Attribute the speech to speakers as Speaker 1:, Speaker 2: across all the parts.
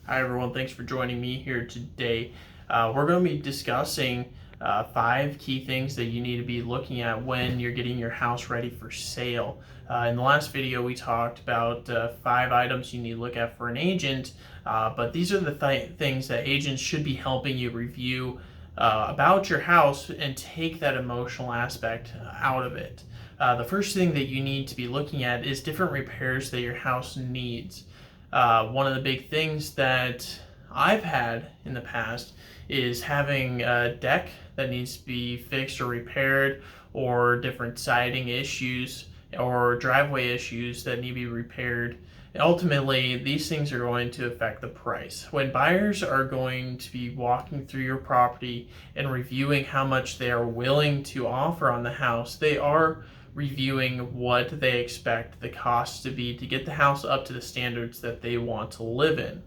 Speaker 1: Hi everyone, thanks for joining me here today. We're going to be discussing 5 key things that you need to be looking at when you're getting your house ready for sale. In the last video we talked about 5 items you need to look at for an agent, but these are the things that agents should be helping you review about your house and take that emotional aspect out of it. The first thing that you need to be looking at is different repairs that your house needs. One of the big things that I've had in the past is having a deck that needs to be fixed or repaired, or different siding issues or driveway issues that need to be repaired. And ultimately, these things are going to affect the price. When buyers are going to be walking through your property and reviewing how much they are willing to offer on the house, they are reviewing what they expect the cost to be to get the house up to the standards that they want to live in.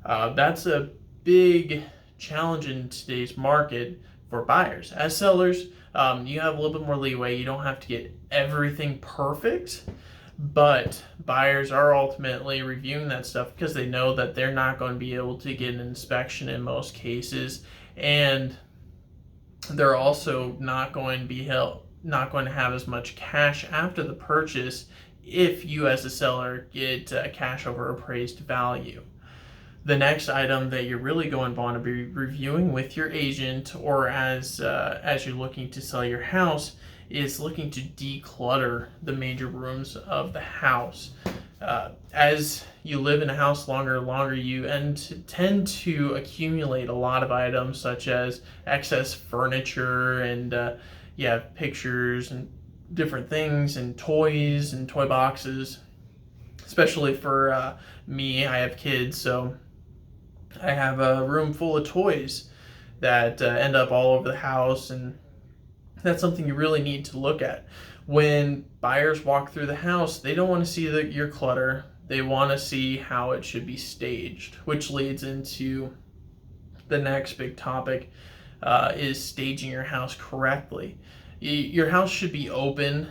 Speaker 1: That's a big challenge in today's market for buyers. As sellers, you have a little bit more leeway. You don't have to get everything perfect, but buyers are ultimately reviewing that stuff because they know that they're not going to be able to get an inspection in most cases, and they're also not going to have as much cash after the purchase if you as a seller get cash over appraised value. The next item that you're really going to want to be reviewing with your agent, or as you're looking to sell your house, is looking to declutter the major rooms of the house. As you live in a house longer and longer, you tend to accumulate a lot of items such as excess furniture and pictures and different things and toys and toy boxes. Especially for me, I have kids, so I have a room full of toys that end up all over the house, and that's something you really need to look at. When buyers walk through the house, they don't want to see your clutter. They want to see how it should be staged, which leads into the next big topic, is staging your house correctly. Your house should be open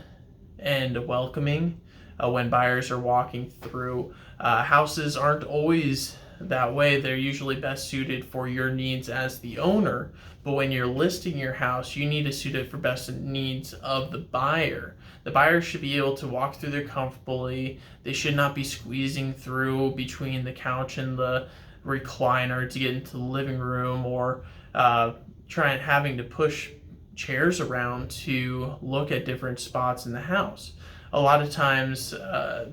Speaker 1: and welcoming when buyers are walking through. Houses aren't always that way. They're usually best suited for your needs as the owner, but when you're listing your house, you need to suit it for best needs of the buyer. The buyer should be able to walk through there comfortably. They should not be squeezing through between the couch and the recliner to get into the living room, or having to push chairs around to look at different spots in the house. A lot of times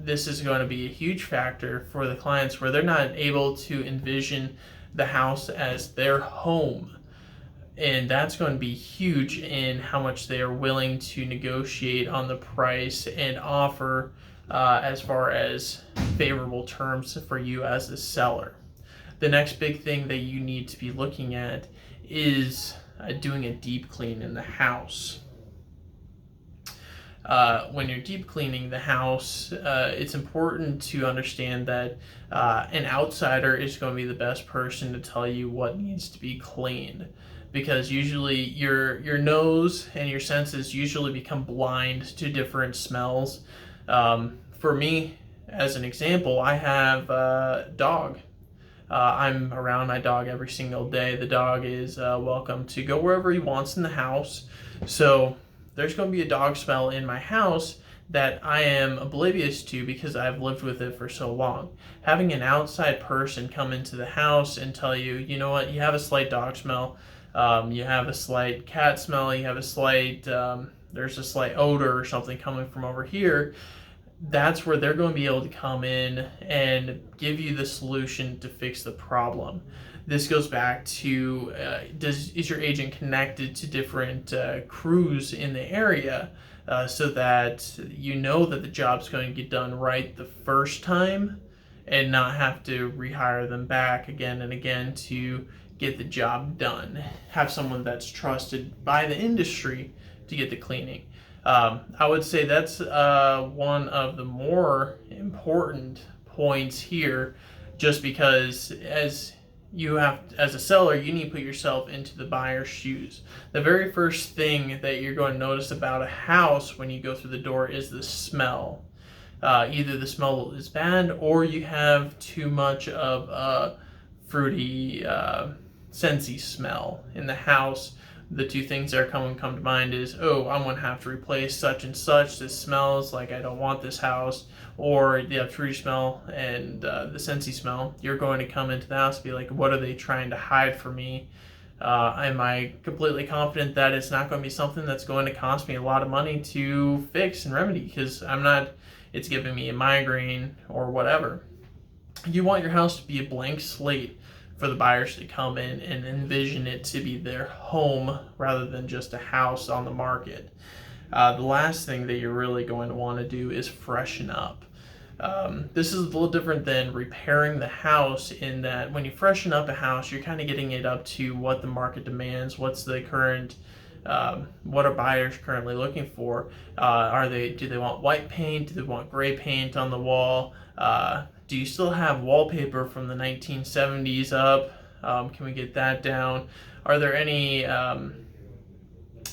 Speaker 1: this is going to be a huge factor for the clients, where they're not able to envision the house as their home, and that's going to be huge in how much they are willing to negotiate on the price and offer as far as favorable terms for you as a seller. The next big thing that you need to be looking at is doing a deep clean in the house. When you're deep cleaning the house, it's important to understand that an outsider is going to be the best person to tell you what needs to be cleaned, because usually your nose and your senses usually become blind to different smells. For me, as an example, I have a dog. I'm around my dog every single day. The dog is welcome to go wherever he wants in the house. So there's going to be a dog smell in my house that I am oblivious to because I've lived with it for so long. Having an outside person come into the house and tell you, you know what, you have a slight dog smell, you have a slight cat smell, you have a slight, there's a slight odor or something coming from over here, that's where they're going to be able to come in and give you the solution to fix the problem. This goes back to, is your agent connected to different crews in the area so that you know that the job's going to get done right the first time, and not have to rehire them back again and again to get the job done. Have someone that's trusted by the industry to get the cleaning. I would say that's one of the more important points here, just because as a seller, you need to put yourself into the buyer's shoes. The very first thing that you're going to notice about a house when you go through the door is the smell. Either the smell is bad, or you have too much of fruity, scentsy smell in the house. The two things that come to mind is, oh, I'm gonna have to replace such and such. This smells like I don't want this house. Or the fruity smell and the scentsy smell. You're going to come into the house and be like, what are they trying to hide from me? Am I completely confident that it's not going to be something that's going to cost me a lot of money to fix and remedy because it's giving me a migraine or whatever. You want your house to be a blank slate for the buyers to come in and envision it to be their home rather than just a house on the market. The last thing that you're really going to want to do is freshen up. This is a little different than repairing the house in that when you freshen up a house, you're kind of getting it up to what the market demands, what's the current, what are buyers currently looking for? Do they want white paint? Do they want gray paint on the wall? Do you still have wallpaper from the 1970s up? Can we get that down? Are there any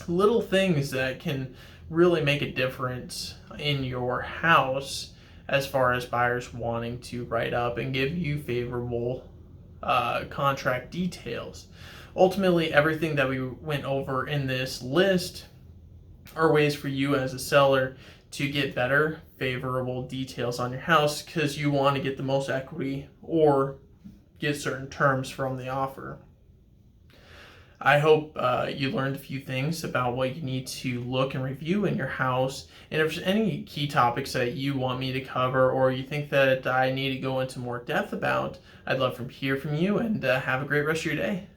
Speaker 1: little things that can really make a difference in your house as far as buyers wanting to write up and give you favorable contract details? Ultimately, everything that we went over in this list are ways for you as a seller to get better, favorable details on your house because you want to get the most equity or get certain terms from the offer. I hope you learned a few things about what you need to look and review in your house. And if there's any key topics that you want me to cover or you think that I need to go into more depth about, I'd love to hear from you, and have a great rest of your day.